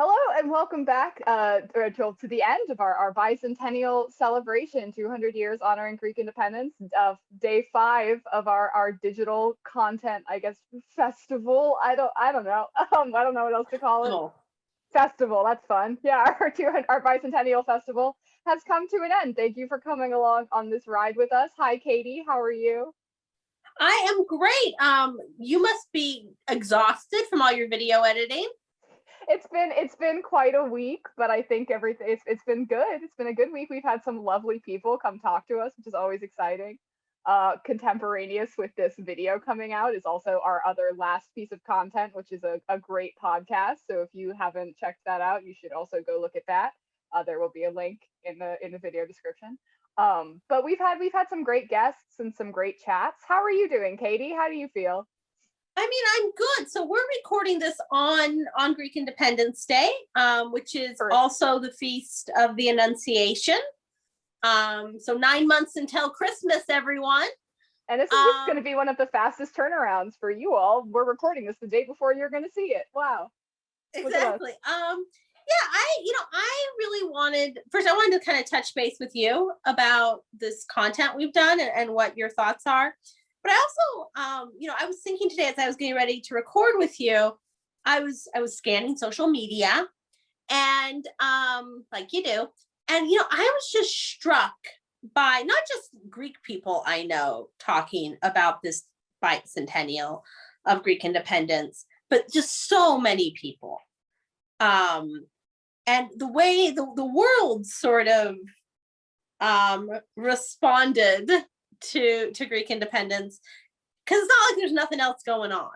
Hello and welcome back to the end of our bicentennial celebration, 200 years honoring Greek independence, day 5 of our digital content, I guess, festival. I don't know. I don't know what else to call it. Oh, Festival, that's fun. Yeah, our bicentennial festival has come to an end. Thank you for coming along on this ride with us. Hi, Katie. How are you? I am great. You must be exhausted from all your video editing. It's been quite a week, but I think everything it's been good. It's been a good week. We've had some lovely people come talk to us, which is always exciting. Contemporaneous with this video coming out is also our other last piece of content, which is a great podcast. So if you haven't checked that out, you should also go look at that. There will be a link in the video description. But we've had some great guests and some great chats. How are you doing, Katie? How do you feel? I mean, I'm good. So we're recording this on Greek Independence Day, which is First. also the feast of the Annunciation. So 9 months until Christmas, everyone. And this is just going to be one of the fastest turnarounds for you all. We're recording this the day before you're going to see it. Wow. Exactly. Yeah, I really wanted, first I wanted to kind of touch base with you about this content we've done and what your thoughts are. But I also, I was thinking today as I was getting ready to record with you, I was scanning social media and like you do. And, I was just struck by not just Greek people I know talking about this bicentennial of Greek independence, but just so many people. And the way the world sort of responded to Greek independence, because it's not like there's nothing else going on.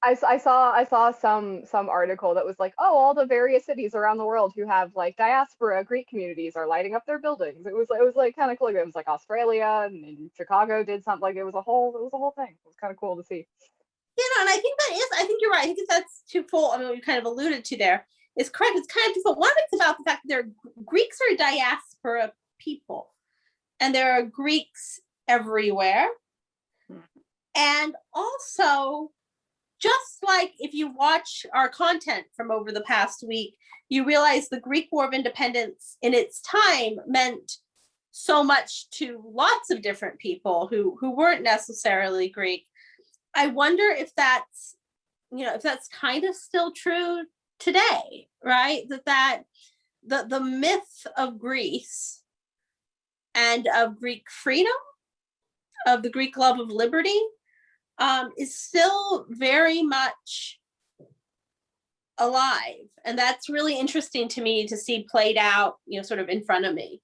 I saw some article that was like, oh, all the various cities around the world who have like diaspora Greek communities are lighting up their buildings. It was like kind of cool. It was like Australia and Chicago did something. Like it was a whole thing. It was kind of cool to see. And I think you're right. I think that's twofold. I mean, what you kind of alluded to there is correct. It's kind of twofold. One of it's about the fact that Greeks are diaspora people, and there are Greeks everywhere. And also, just like if you watch our content from over the past week, you realize the Greek War of Independence in its time meant so much to lots of different people who weren't necessarily Greek. I wonder if that's kind of still true today, right? That the myth of Greece and of Greek freedom, of the Greek love of liberty, is still very much alive. And that's really interesting to me to see played out, sort of in front of me.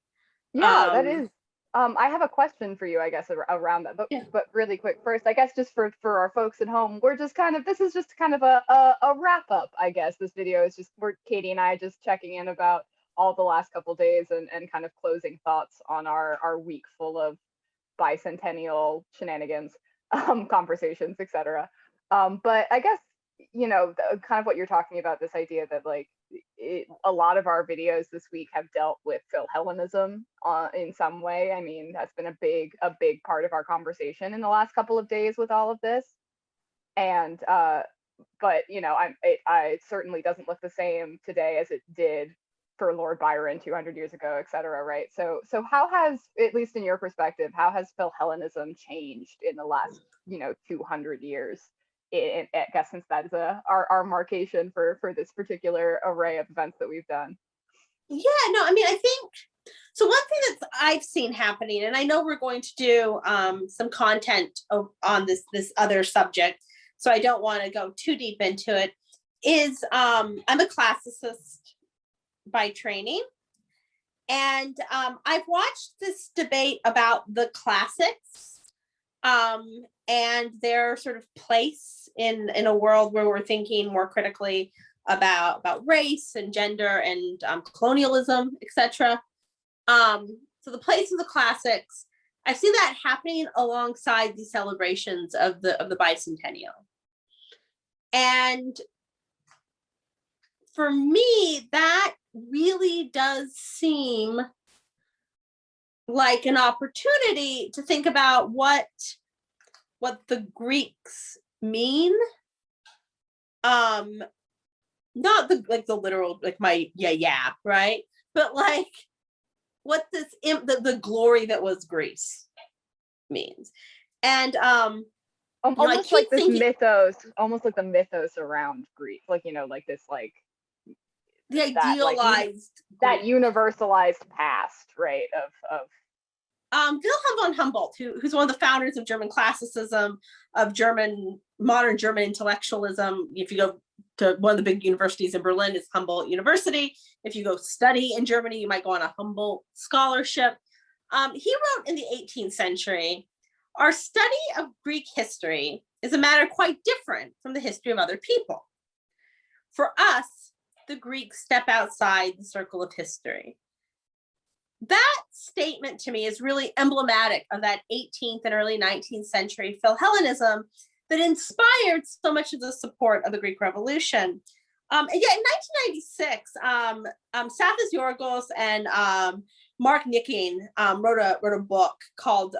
Yeah, that is. I have a question for you, I guess, around that, but really quick first, I guess, just for our folks at home, this is just kind of a wrap up, I guess. This video is just Katie and I just checking in about all the last couple days and kind of closing thoughts on our week full of bicentennial shenanigans, conversations, etc. But I guess, kind of what you're talking about, this idea that like a lot of our videos this week have dealt with Philhellenism in some way. I mean, that's been a big part of our conversation in the last couple of days with all of this. And but I certainly doesn't look the same today as it did for Lord Byron 200 years ago, et cetera, right? So how has, at least in your perspective, how has Philhellenism changed in the last 200 years? I guess, since that is our markation for this particular array of events that we've done. Yeah, no, I mean, I think so. One thing that I've seen happening, and I know we're going to do some content on this other subject, so I don't want to go too deep into it, is I'm a classicist by training. And I've watched this debate about the classics and their sort of place in a world where we're thinking more critically about race and gender and colonialism, etc. So the place of the classics, I see that happening alongside the celebrations of the bicentennial. And for me, that really does seem like an opportunity to think about what the Greeks mean not the literal, like my yeah, right? But like what this the glory that was Greece means. And almost like this mythos, almost like the mythos around Greece, like, you know, like this, like the idealized that universalized past, right? Of Wilhelm von Humboldt, who's one of the founders of German classicism, of modern German intellectualism. If you go to one of the big universities in Berlin, it's Humboldt University. If you go study in Germany, you might go on a Humboldt scholarship. He wrote in the 18th century, our study of Greek history is a matter quite different from the history of other people. For us, the Greeks step outside the circle of history. That statement to me is really emblematic of that 18th and early 19th century Philhellenism that inspired so much of the support of the Greek Revolution. And yet in 1996, Stathis Yorgos and Mark Nicking wrote a book called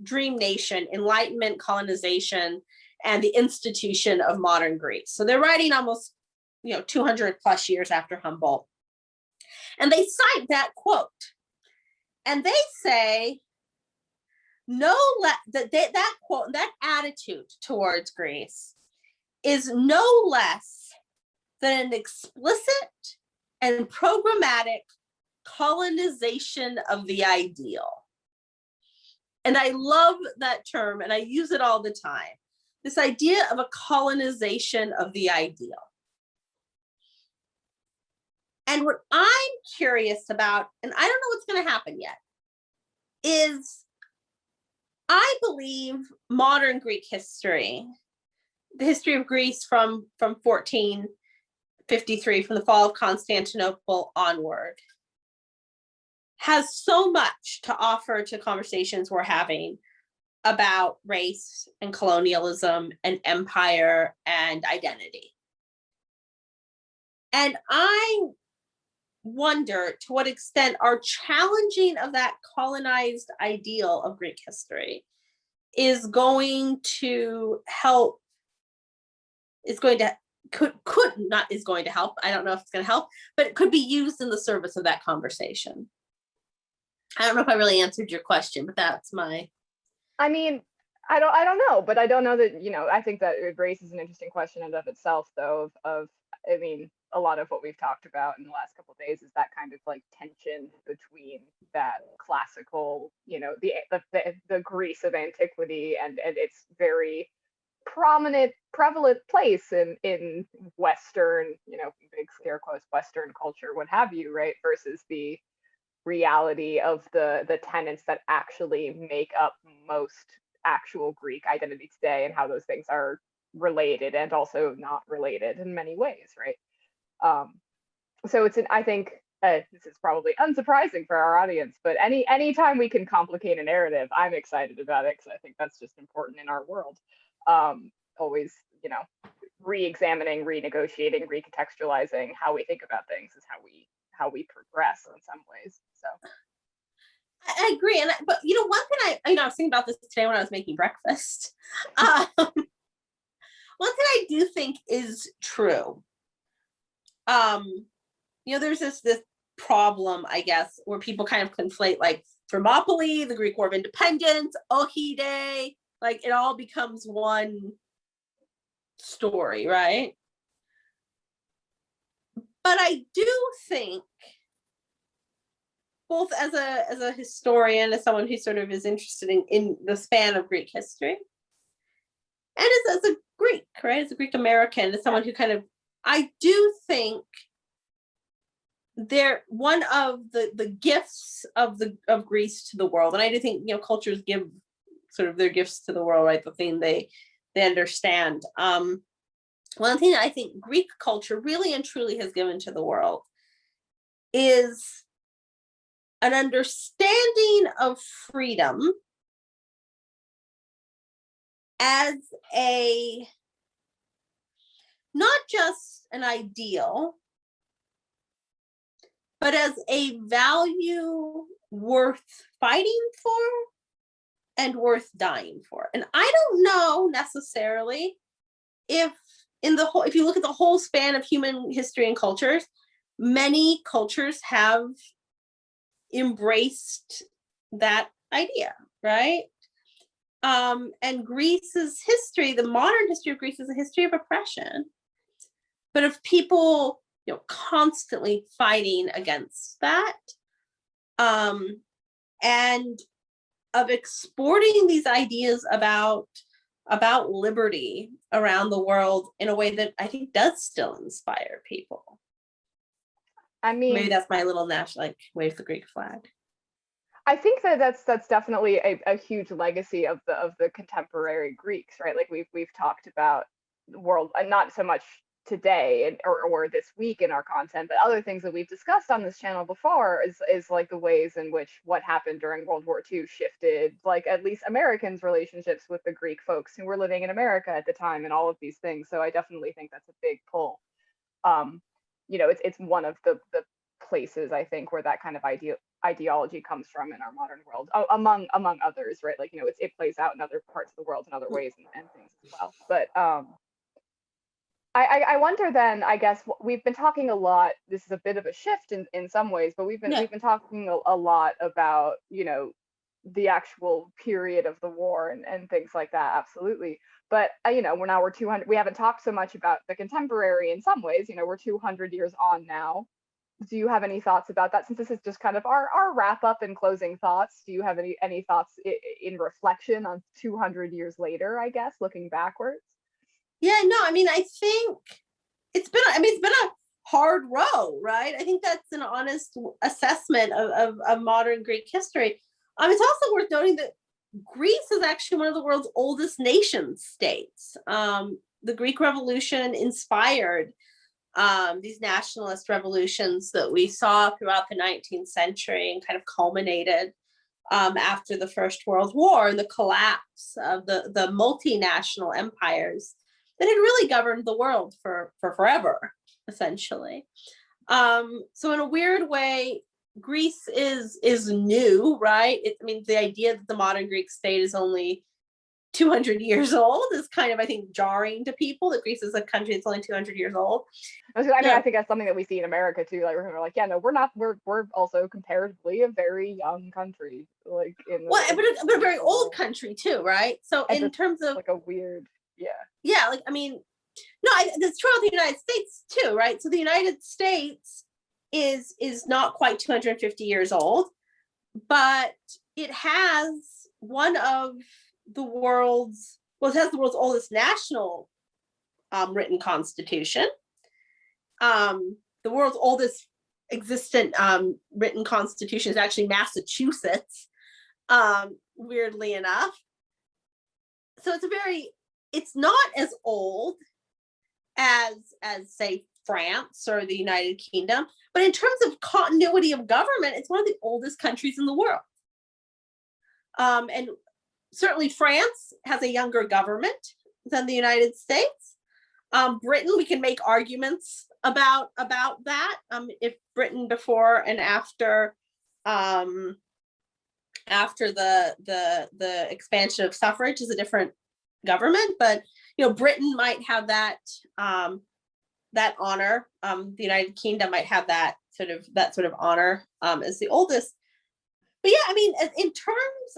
Dream Nation, Enlightenment, Colonization, and the Institution of Modern Greece. So they're writing almost 200 plus years after Humboldt. And they cite that quote. And they say, that quote, that attitude towards Greece is no less than an explicit and programmatic colonization of the ideal. And I love that term, and I use it all the time. This idea of a colonization of the ideal. And what I'm curious about, and I don't know what's going to happen yet, is I believe modern Greek history, the history of Greece from 1453, from the fall of Constantinople onward, has so much to offer to conversations we're having about race and colonialism and empire and identity. And I wonder to what extent our challenging of that colonized ideal of Greek history is going to help, I don't know if it's going to help, but it could be used in the service of that conversation. I don't know if I really answered your question, but that's my. I mean, I don't know, but I don't know that, I think that race is an interesting question in and of itself, though, I mean, a lot of what we've talked about in the last couple of days is that kind of like tension between that classical, the Greece of antiquity and its very prevalent place in Western, big scare quotes, Western culture, what have you, right? Versus the reality of the tenets that actually make up most actual Greek identity today, and how those things are related and also not related in many ways, right? So I think this is probably unsurprising for our audience, but anytime we can complicate a narrative, I'm excited about it, because I think that's just important in our world. Always, re-examining, renegotiating, recontextualizing how we think about things is how we progress in some ways. So I agree, but one thing I was thinking about this today when I was making breakfast. One thing I do think is true. There's this problem, I guess, where people kind of conflate like Thermopylae, the Greek War of Independence, Ohide, like it all becomes one story, right? But I do think, both as a historian, as someone who sort of is interested in the span of Greek history, and as a Greek, right, as a Greek American, as someone who I do think they're one of the gifts of Greece to the world, and I do think cultures give sort of their gifts to the world, right? The thing they understand. One thing that I think Greek culture really and truly has given to the world is an understanding of freedom as not just an ideal, but as a value worth fighting for and worth dying for. And I don't know necessarily if if you look at the whole span of human history and cultures, many cultures have embraced that idea, right? And Greece's history, the modern history of Greece, is a history of oppression, but of people, constantly fighting against that, and of exporting these ideas about liberty around the world in a way that I think does still inspire people. I mean, maybe that's my little national, wave the Greek flag. I think that's definitely a huge legacy of the contemporary Greeks, right? Like we've talked about the world, and not so much today or this week in our content, but other things that we've discussed on this channel before is like the ways in which what happened during World War II shifted, like at least Americans' relationships with the Greek folks who were living in America at the time, and all of these things. So I definitely think that's a big pull. It's one of the places I think where that kind of ideology comes from in our modern world, among others, right? Like, it plays out in other parts of the world in other ways and things as well. But I wonder then, I guess we've been talking a lot, this is a bit of a shift in some ways, but we've been talking a lot about, the actual period of the war and things like that, absolutely. But we're 200, we haven't talked so much about the contemporary in some ways, we're 200 years on now. Do you have any thoughts about that, since this is just kind of our wrap up and closing thoughts? Do you have any thoughts in reflection on 200 years later, I guess, looking backwards? Yeah, no, I think it's been a hard row, right? I think that's an honest assessment of modern Greek history. It's also worth noting that Greece is actually one of the world's oldest nation states. The Greek Revolution inspired these nationalist revolutions that we saw throughout the 19th century and kind of culminated after the First World War and the collapse of the multinational empires that had really governed the world for forever, essentially. So in a weird way, Greece is new, right? The idea that the modern Greek state is only 200 years old is kind of, I think, jarring to people, that Greece is a country that's only 200 years old. I think that's something that we see in America too. Like we're like, yeah, no, we're not. We're also comparatively a very young country, like but a very old country too, right? So in terms of like a weird, no, that's true of the United States too, right? So the United States is not quite 250 years old, but it has one of the world's, it has the world's oldest national written constitution. The world's oldest existent written constitution is actually Massachusetts, weirdly enough. So it's not as old as say France or the United Kingdom, but in terms of continuity of government, it's one of the oldest countries in the world. And certainly France has a younger government than the United States. Britain, we can make arguments about that. If Britain before and after the expansion of suffrage is a different government, but Britain might have that honor. The United Kingdom might have that sort of honor as the oldest. But yeah, in terms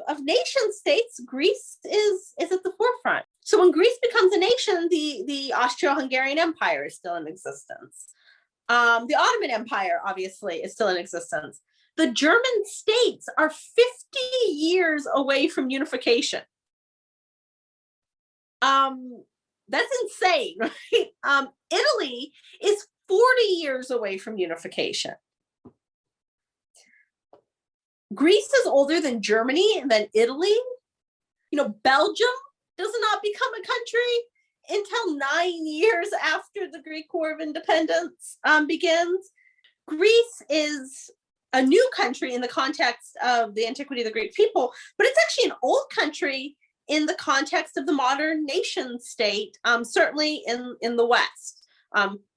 of nation states, Greece is at the forefront. So when Greece becomes a nation, the Austro-Hungarian Empire is still in existence. The Ottoman Empire, obviously, is still in existence. The German states are 50 years away from unification. That's insane, right? Italy is 40 years away from unification. Greece is older than Germany and then Italy. Belgium does not become a country until 9 years after the Greek War of Independence begins. Greece is a new country in the context of the antiquity of the Greek people, but it's actually an old country in the context of the modern nation state, certainly in the West.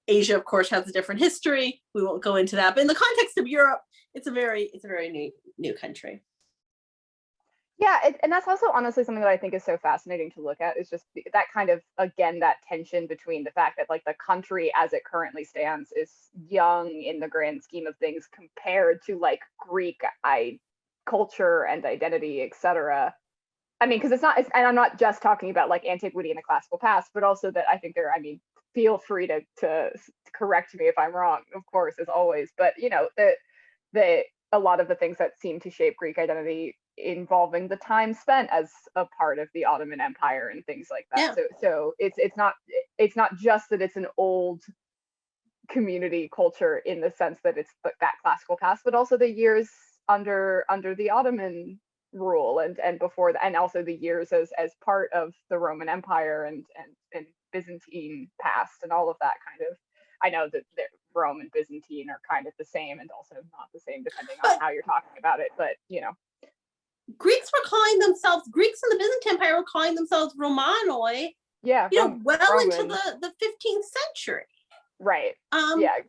Asia, of course, has a different history. We won't go into that, but in the context of Europe, it's a very new country. Yeah, and that's also honestly something that I think is so fascinating to look at, is just that kind of, again, that tension between the fact that like the country as it currently stands is young in the grand scheme of things compared to like Greek culture and identity, etc. I mean, because and I'm not just talking about like antiquity and the classical past, but also that I think I mean, feel free to correct me if I'm wrong, of course, as always. But you know, the a lot of the things that seem to shape Greek identity involving the time spent as a part of the Ottoman Empire and things like that. Yeah. So it's not just that it's an old community culture in the sense that it's that classical past, but also the years under the Ottoman rule and before that, and also the years as part of the Roman Empire and Byzantine past and all of that kind of. I know that Rome and Byzantine are kind of the same and also not the same depending on how you're talking about it, but you know. Greeks in the Byzantine Empire were calling themselves Romanoi. Yeah, well Roman. into the 15th century. Right. Yeah.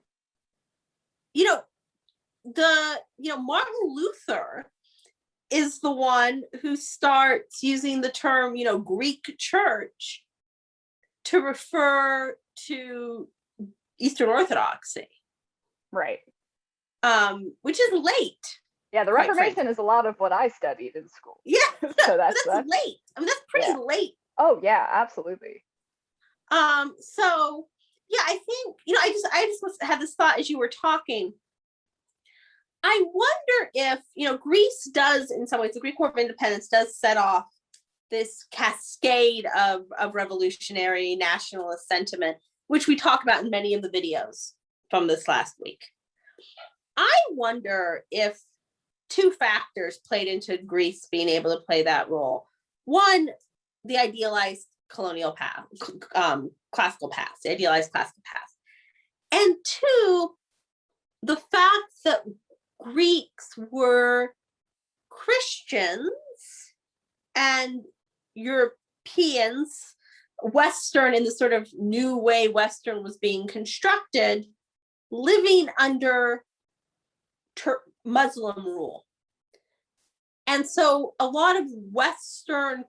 Martin Luther is the one who starts using the term, Greek church to refer to Eastern Orthodoxy. Right. Which is late. Yeah, the Reformation is a lot of what I studied in school. Yeah, so that's late. I mean, that's pretty late. Oh yeah, absolutely. So yeah, I think I just had this thought as you were talking. I wonder if Greece does, in some ways, the Greek War of Independence does set off this cascade of revolutionary nationalist sentiment, which we talk about in many of the videos from this last week. I wonder if two factors played into Greece being able to play that role. One, the idealized colonial past, classical past, the idealized classical past. And two, the fact that Greeks were Christians and Europeans, Western, in the sort of new way Western was being constructed, living under Muslim rule. And so a lot of Western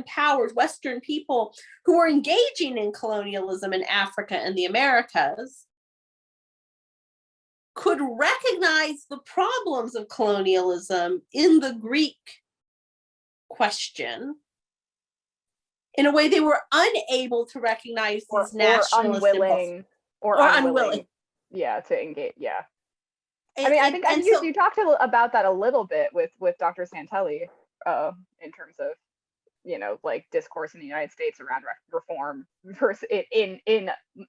powers, Western people who were engaging in colonialism in Africa and the Americas could recognize the problems of colonialism in the Greek question in a way they were unable to recognize these nationalist impulses. Or unwilling. Yeah, to engage. Yeah. I mean, I think you talked about that a little bit with Dr. Santelli in terms of, like discourse in the United States around reform versus in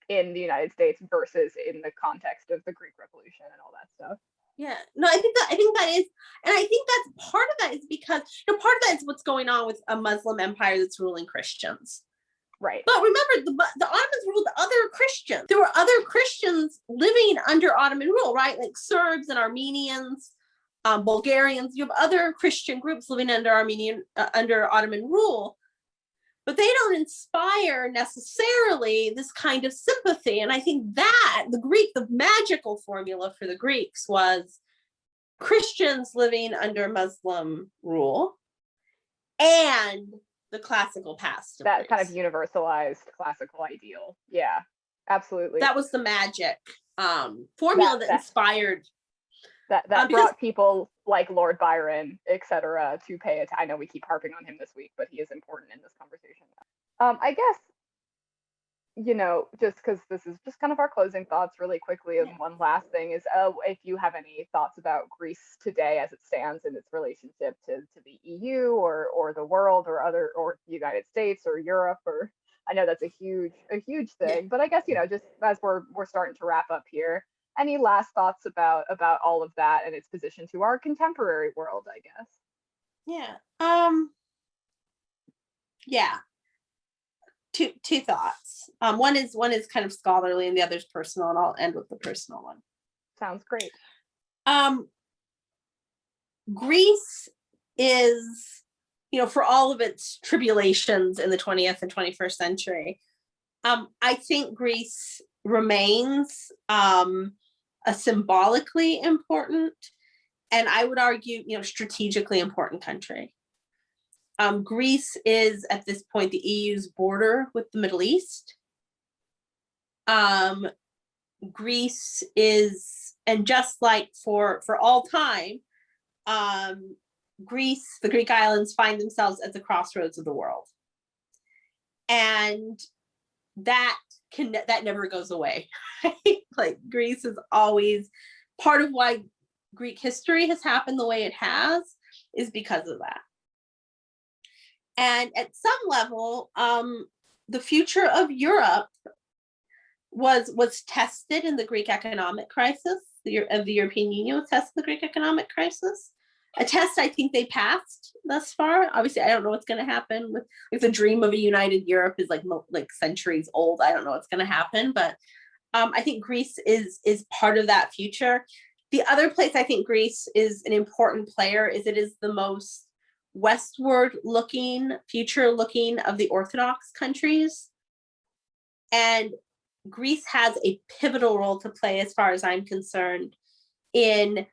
the United States versus in the context of the Greek Revolution and all that stuff. Yeah, no, I think that is, and I think that's part of that is because part of that is what's going on with a Muslim empire that's ruling Christians. Right. But remember, the Ottomans ruled other Christians. There were other Christians living under Ottoman rule, right? Like Serbs and Armenians, Bulgarians. You have other Christian groups living under Ottoman rule, but they don't inspire necessarily this kind of sympathy. And I think that the magical formula for the Greeks was Christians living under Muslim rule and the classical past. That kind of universalized classical ideal. Yeah, absolutely. That was the magic formula that inspired. That brought people like Lord Byron, etc., to pay attention. I know we keep harping on him this week, but he is important in this conversation. I guess, just because this is just kind of our closing thoughts really quickly, and one last thing is, if you have any thoughts about Greece today as it stands in its relationship to the EU or the world or the United States or Europe, or I know that's a huge thing, but I guess, just as we're starting to wrap up here, any last thoughts about all of that and its position to our contemporary world, I guess? Yeah. Two thoughts. One is kind of scholarly and the other is personal, and I'll end with the personal one. Sounds great. Greece is, for all of its tribulations in the 20th and 21st century, I think Greece remains a symbolically important and I would argue, strategically important country. Greece is at this point the EU's border with the Middle East. Greece is, and just like for all time, Greece, the Greek islands find themselves at the crossroads of the world. And that never goes away. Right? Like Greece is always part of why Greek history has happened the way it has is because of that. And at some level, the future of Europe was tested in the Greek economic crisis. The European Union was tested in the Greek economic crisis. A test I think they passed thus far. Obviously, I don't know what's going to happen with the dream of a united Europe is like centuries old. I don't know what's going to happen, but I think Greece is part of that future. The other place I think Greece is an important player is it is the most westward looking, future looking of the Orthodox countries. And Greece has a pivotal role to play, as far as I'm concerned, in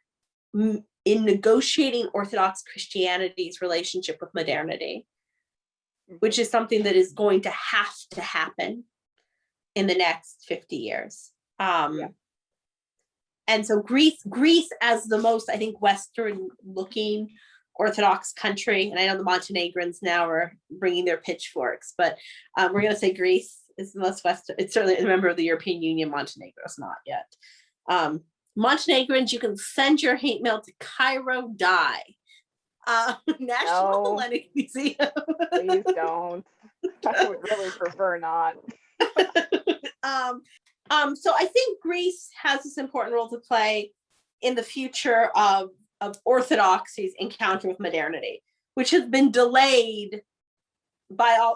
negotiating Orthodox Christianity's relationship with modernity, which is something that is going to have to happen in the next 50 years. And so Greece as the most, I think, Western looking Orthodox country, and I know the Montenegrins now are bringing their pitchforks, but we're going to say Greece is the most Western. It's certainly a member of the European Union. Montenegro is not yet. Montenegrins, you can send your hate mail to Cairo Die, National Hellenic Museum. Please don't. I would really prefer not. So I think Greece has this important role to play in the future of Orthodoxy's encounter with modernity, which has been delayed by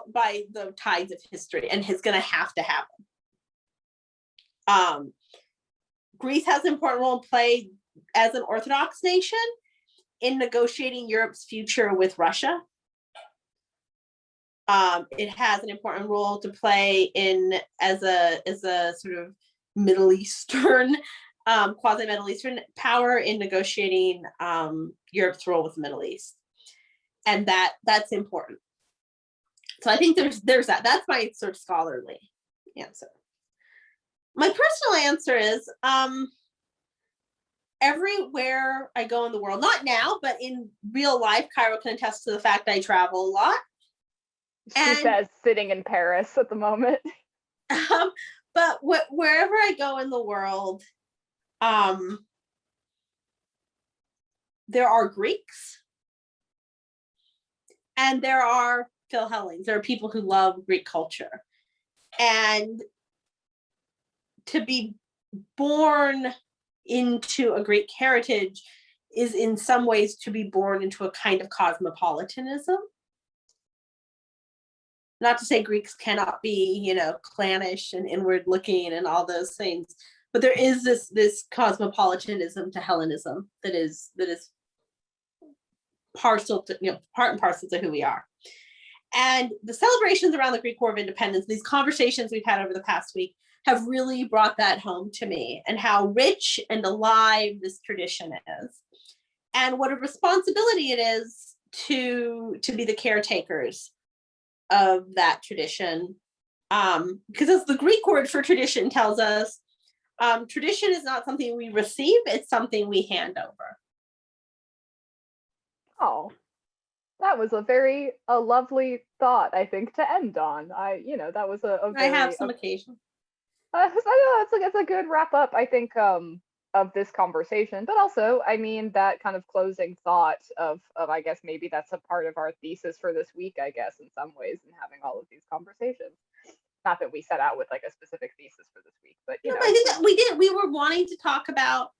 the tides of history and is going to have to happen. Greece has an important role to play as an Orthodox nation in negotiating Europe's future with Russia. It has an important role to play as a sort of Middle Eastern, quasi-Middle Eastern power in negotiating Europe's role with the Middle East, and that's important. So I think there's that. That's my sort of scholarly answer. My personal answer is everywhere I go in the world, not now, but in real life, Cairo can attest to the fact I travel a lot. She says sitting in Paris at the moment. But wherever I go in the world, there are Greeks and there are Philhellenes. There are people who love Greek culture. And to be born into a Greek heritage is in some ways to be born into a kind of cosmopolitanism. Not to say Greeks cannot be, clannish and inward looking and all those things, but there is this cosmopolitanism to Hellenism that is partial to, part and parcel to who we are. And the celebrations around the Greek War of Independence, these conversations we've had over the past week, have really brought that home to me, and how rich and alive this tradition is, and what a responsibility it is to be the caretakers of that tradition, because as the Greek word for tradition tells us, tradition is not something we receive, it's something we hand over. Oh, that was a lovely thought, I think, to end on. That was a very, I have some occasion. I know it's a good wrap up, I think, of this conversation, but also, I mean, that kind of closing thought of I guess maybe that's a part of our thesis for this week, I guess, in some ways, in having all of these conversations. Not that we set out with like a specific thesis for this week, but I think that we did. We were wanting to talk about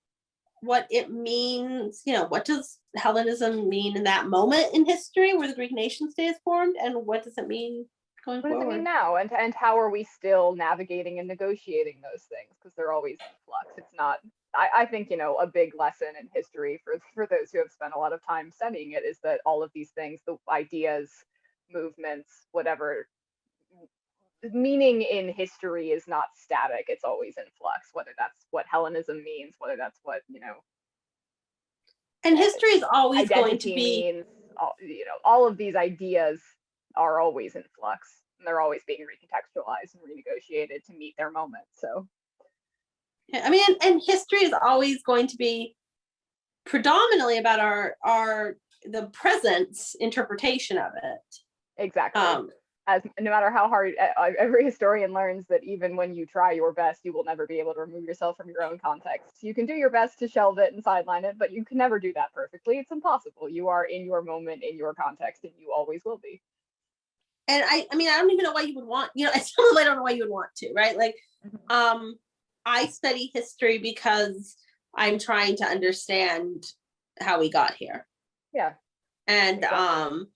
what it means, what does Hellenism mean in that moment in history where the Greek nation state is formed, and what does it mean going forward? What does it mean now, and how are we still navigating and negotiating those things, because they're always in flux. It's not, I think, a big lesson in history for those who have spent a lot of time studying it is that all of these things, the ideas, movements, whatever, meaning in history is not static. It's always in flux, whether that's what Hellenism means, whether that's what, And history is always going to identity be means, all of these ideas are always in flux, and they're always being recontextualized and renegotiated to meet their moment. So I mean, and history is always going to be predominantly about the present interpretation of it. exactly. As no matter how hard, every historian learns that even when you try your best, you will never be able to remove yourself from your own context. You can do your best to shelve it and sideline it, but you can never do that perfectly. It's impossible. You are in your moment, in your context, and you always will be. And I mean, I don't even know why you would want, I still don't know why you would want to, right? Like, I study history because I'm trying to understand how we got here. Yeah. And exactly.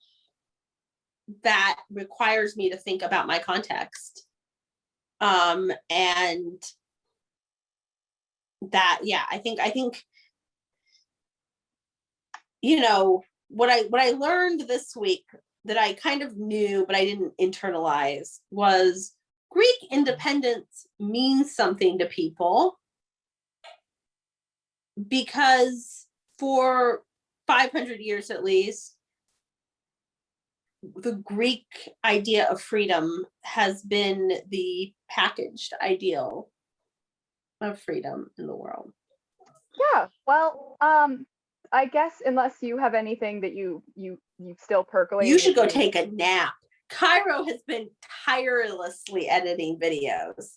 That requires me to think about my context. And that, yeah, I think, what I learned this week that I kind of knew, but I didn't internalize, was Greek independence means something to people because for 500 years at least, the Greek idea of freedom has been the packaged ideal of freedom in the world. Yeah, well, I guess unless you have anything that you still percolate. You should go take a nap. Cairo has been tirelessly editing videos.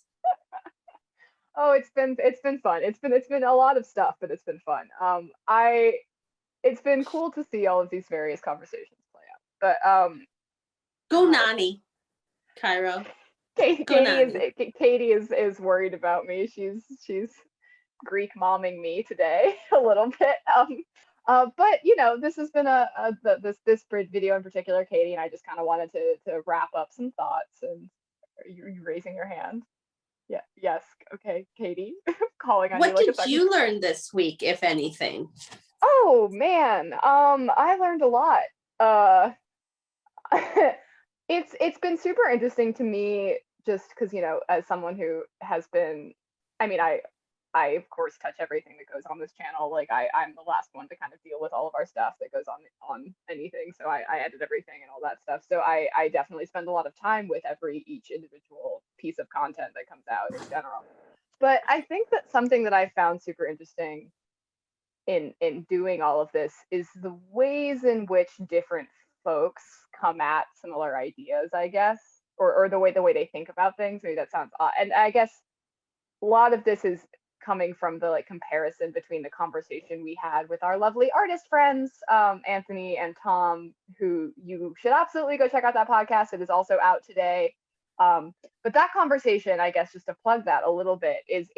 Oh, it's been fun. It's been a lot of stuff, but it's been fun. It's been cool to see all of these various conversations play out. But go Nani, Cairo. Katie is worried about me. She's Greek momming me today a little bit. But this has been this video in particular, Katie, and I just kind of wanted to wrap up some thoughts. And are you raising your hand? Yeah. Yes. Okay, Katie. Calling on what you. What did you learn this week, if anything? Oh man, I learned a lot. It's been super interesting to me, just because as someone who has been, I mean, I of course touch everything that goes on this channel. Like I'm the last one to kind of deal with all of our stuff that goes on anything. So I edit everything and all that stuff. So I definitely spend a lot of time with each individual piece of content that comes out in general. But I think that something that I found super interesting in doing all of this is the ways in which different folks come at similar ideas, I guess, or the way they think about things. Maybe that sounds odd. And I guess a lot of this is coming from the comparison between the conversation we had with our lovely artist friends, Anthony and Tom, who you should absolutely go check out that podcast. It is also out today. But that conversation, I guess, just to plug that a little bit, this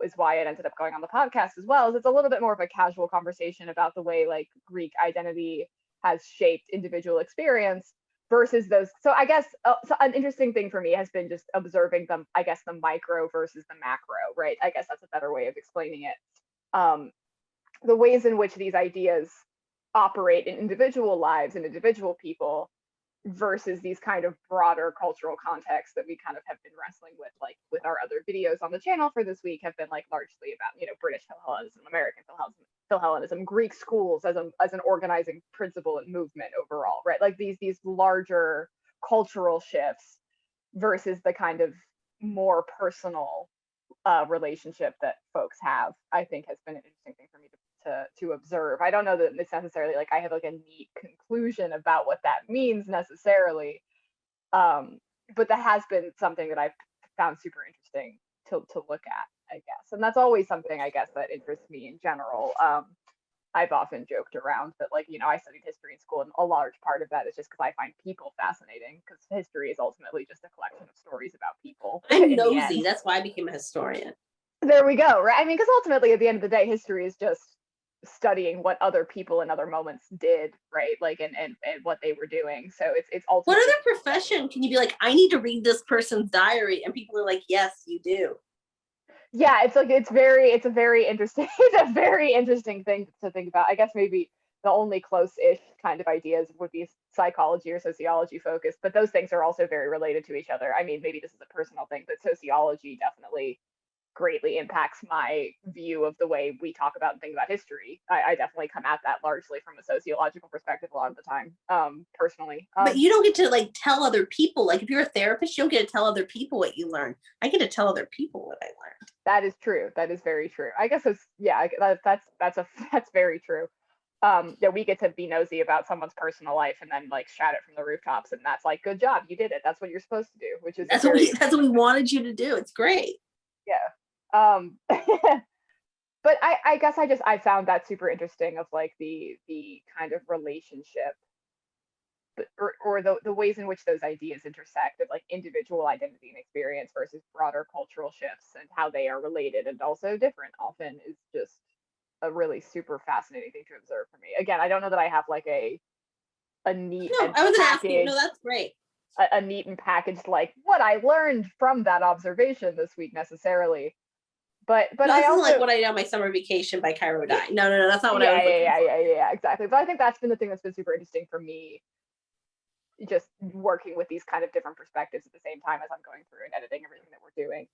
is why it ended up going on the podcast as well, is it's a little bit more of a casual conversation about the way Greek identity has shaped individual experience versus those. So I guess so an interesting thing for me has been just observing them, I guess, the micro versus the macro, right? I guess that's a better way of explaining it. The ways in which these ideas operate in individual lives and individual people versus these kind of broader cultural contexts that we kind of have been wrestling with, with our other videos on the channel for this week have been largely about, British Philhellenism, American Philhellenism, Greek schools as an organizing principle and movement overall, right? These larger cultural shifts versus the kind of more personal relationship that folks have, I think has been an interesting thing for me to observe. I don't know that it's necessarily I have a neat conclusion about what that means necessarily, but that has been something that I've found super interesting to look at, I guess. And that's always something, I guess, that interests me in general. I've often joked around that I studied history in school, and a large part of that is just because I find people fascinating, because history is ultimately just a collection of stories about people. I'm nosy. That's why I became a historian. There we go, right? I mean, because ultimately at the end of the day, history is just studying what other people in other moments did, right? And what they were doing. So it's ultimately, what other profession can you be I need to read this person's diary, and people are yes, you do. Yeah, it's a very interesting thing to think about. I guess maybe the only close-ish kind of ideas would be psychology or sociology focused, but those things are also very related to each other. I mean, maybe this is a personal thing, but sociology definitely greatly impacts my view of the way we talk about and think about history. I definitely come at that largely from a sociological perspective a lot of the time, personally. But you don't get to like tell other people. Like if you're a therapist, you don't get to tell other people what you learn. I get to tell other people what I learned. That is true. That is very true. I guess that's very true. Yeah, we get to be nosy about someone's personal life and then like shout it from the rooftops, and that's like, good job, you did it. That's what you're supposed to do, which is that's what we wanted you to do. It's great. Yeah. But I guess I found that super interesting of like the kind of relationship, or the ways in which those ideas intersect of like individual identity and experience versus broader cultural shifts and how they are related and also different often is just a really super fascinating thing to observe for me. Again, I don't know that I have like a neat no, I was asking. No, that's great. A neat and packaged like what I learned from that observation this week necessarily. But no, I also like what I did on my summer vacation by Cairo Dine. No, that's not what I was looking for. Yeah, exactly. But I think that's been the thing that's been super interesting for me, just working with these kind of different perspectives at the same time as I'm going through and editing everything that we're doing.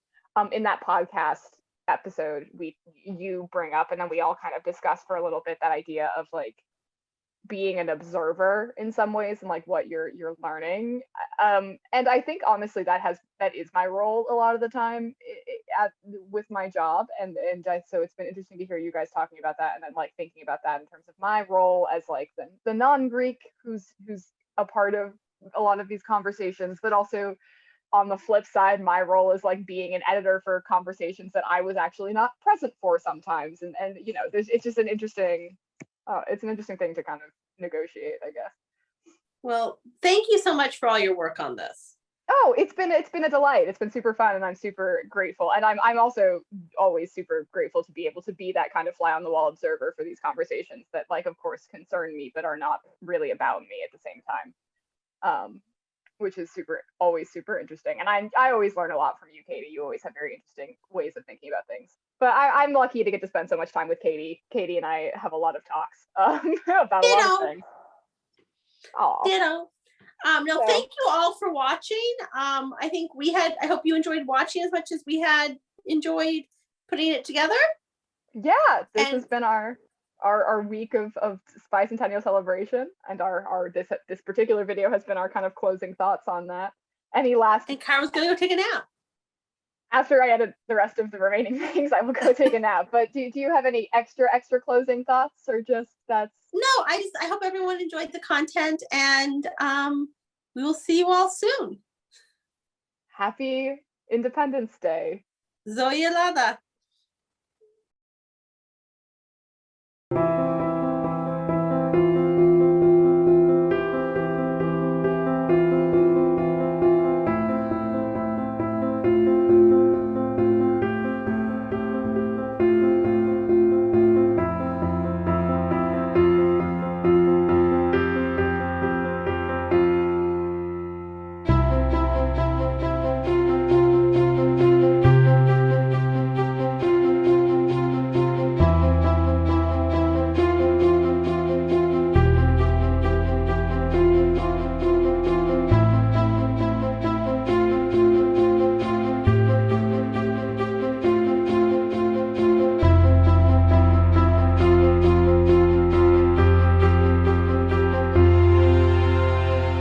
In that podcast episode, you bring up, and then we all kind of discuss for a little bit that idea of like being an observer in some ways and like what you're learning, and I think honestly that is my role a lot of the time with my job, and so it's been interesting to hear you guys talking about that and then like thinking about that in terms of my role as like the non-Greek who's a part of a lot of these conversations, but also on the flip side, my role is like being an editor for conversations that I was actually not present for sometimes, and you know, it's just an interesting thing to kind of negotiate, I guess. Well, thank you so much for all your work on this. Oh, it's been a delight. It's been super fun, and I'm super grateful. And I'm also always super grateful to be able to be that kind of fly on the wall observer for these conversations that, like, of course, concern me, but are not really about me at the same time. Which is always super interesting. And I always learn a lot from you, Katie. You always have very interesting ways of thinking about things. But I'm lucky to get to spend so much time with Katie. Katie and I have a lot of talks about a lot of things. Aww. Ditto. No, thank you all for watching. I hope you enjoyed watching as much as we had enjoyed putting it together. Yeah, this has been our week of Bicentennial celebration, and this particular video has been our kind of closing thoughts on that. Any last? And Cairo's gonna go take a nap. After I edit the rest of the remaining things, I will go take a nap. But do you have any extra closing thoughts, or just that's? No, I hope everyone enjoyed the content, and we will see you all soon. Happy Independence Day. Zoya Lada.